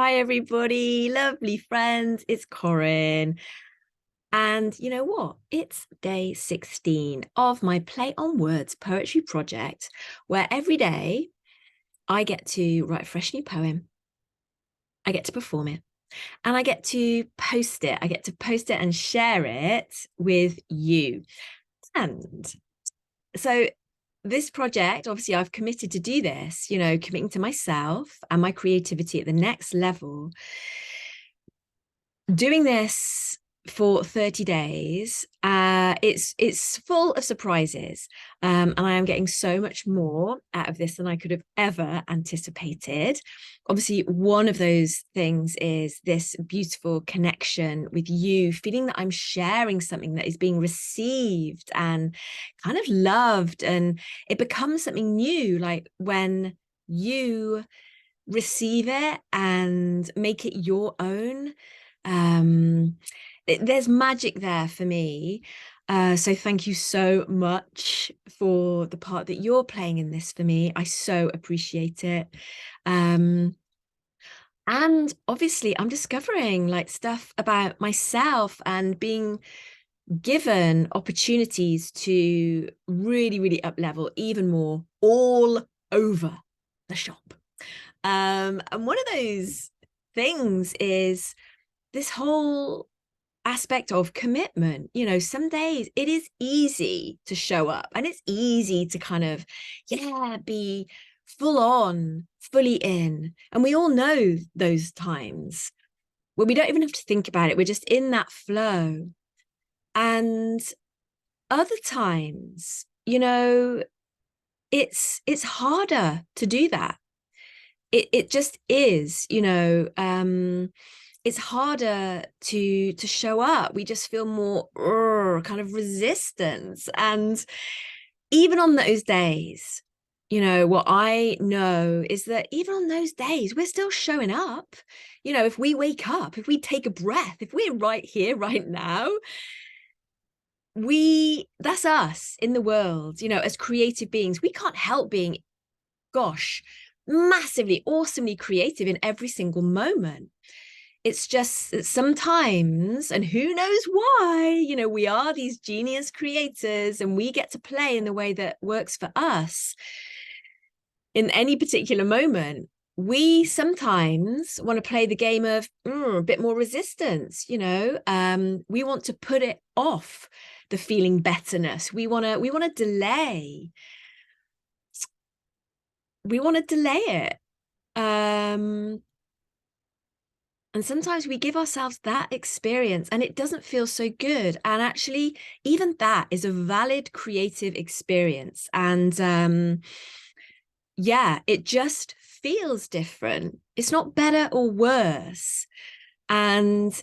Hi, everybody. Lovely friends. It's Corinne. And you know what? It's day 16 of my Play on Words poetry project, where every day I get to write a fresh new poem. I get to perform it and I get to post it. I get to post it and share it with you. And so this project, obviously, I've committed to do this, committing to myself and my creativity at the next level. Doing this for 30 days, it's full of surprises, and I am getting so much more out of this than I could have ever anticipated. Obviously, one of those things is this beautiful connection with you, feeling that I'm sharing something that is being received and kind of loved, and it becomes something new, like when you receive it and make it your own. There's magic there for me. So thank you so much for the part that you're playing in this for me. I so appreciate it. And obviously I'm discovering like stuff about myself and being given opportunities to really, really up level even more all over the shop. And one of those things is this whole aspect of commitment. Some days it is easy to show up and it's easy to kind of, be full on, fully in. And we all know those times where we don't even have to think about it. We're just in that flow. And other times, it's harder to do that. It just is, it's harder to show up. We just feel more kind of resistance. And even on those days, what I know is that even on those days, we're still showing up. If we wake up, if we take a breath, if we're right here, right now, that's us in the world, as creative beings. We can't help being, gosh, massively, awesomely creative in every single moment. It's just that sometimes, and who knows why, we are these genius creators and we get to play in the way that works for us in any particular moment. We sometimes want to play the game of a bit more resistance. We want to put it off, the feeling betterness. We want to delay it. And sometimes we give ourselves that experience and it doesn't feel so good. And actually, even that is a valid creative experience. And it just feels different. It's not better or worse. And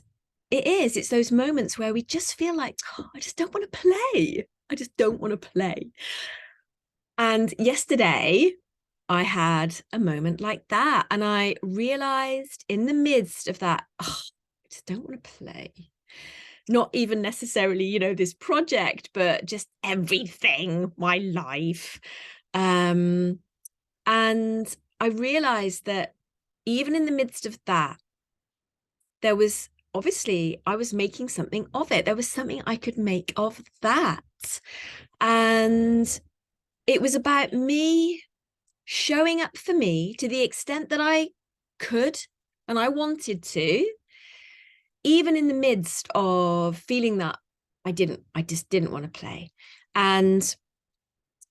it's those moments where we just feel like, oh, I just don't want to play. I just don't want to play. And yesterday, I had a moment like that. And I realized in the midst of that, oh, I just don't want to play. Not even necessarily, this project, but just everything, my life. And I realized that even in the midst of that, there was obviously, I was making something of it. There was something I could make of that. And it was about me showing up for me to the extent that I could and I wanted to, even in the midst of feeling that I just didn't want to play. And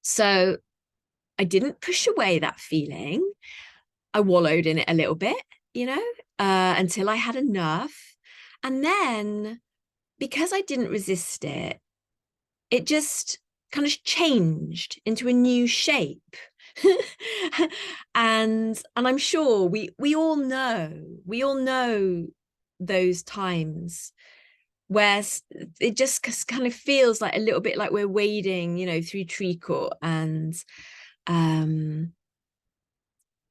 so I didn't push away that feeling. I wallowed in it a little bit, until I had enough. And then because I didn't resist it, it just kind of changed into a new shape. and I'm sure we all know those times where it just kind of feels like a little bit like we're wading, through treacle, and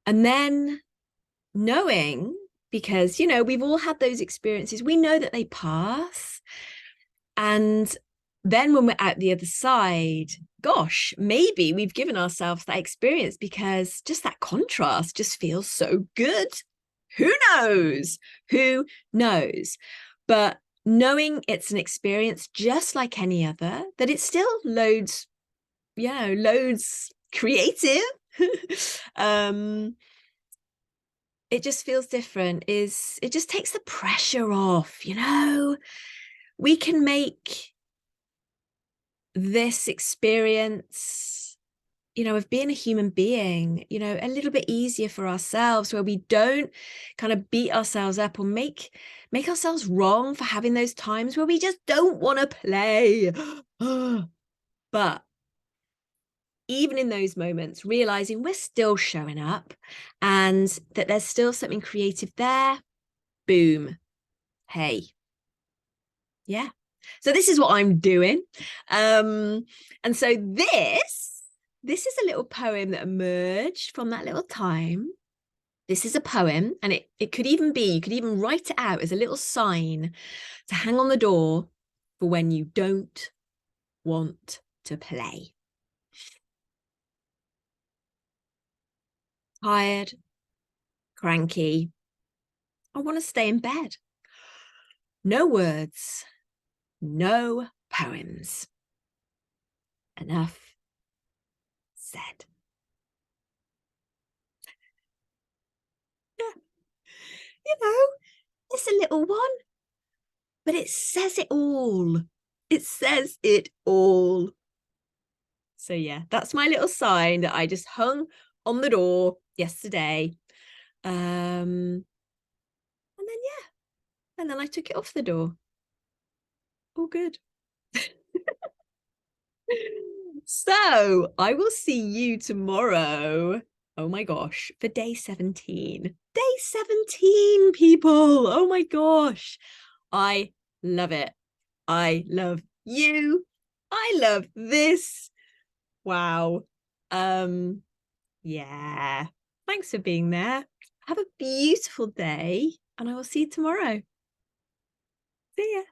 then knowing, because we've all had those experiences, we know that they pass. And then when we're out the other side, gosh, maybe we've given ourselves that experience because just that contrast just feels so good. Who knows? Who knows? But knowing it's an experience just like any other, that it's still loads, loads creative. It just feels different. It just takes the pressure off, we can make this experience, of being a human being, a little bit easier for ourselves, where we don't kind of beat ourselves up or make ourselves wrong for having those times where we just don't want to play. But even in those moments, realizing we're still showing up and that there's still something creative there, boom, hey, yeah. So this is what I'm doing. And so this is a little poem that emerged from that little time. This is a poem, and it could even be, you could even write it out as a little sign to hang on the door for when you don't want to play. Tired, cranky, I want to stay in bed. No words, no poems. Enough said. Yeah, it's a little one, but it says it all. It says it all. So yeah, that's my little sign that I just hung on the door yesterday. And then I took it off the door. All good. So I will see you tomorrow. Oh my gosh, for day 17. Day 17, people. Oh my gosh. I love it. I love you. I love this. Wow. Yeah. Thanks for being there. Have a beautiful day, and I will see you tomorrow. See ya.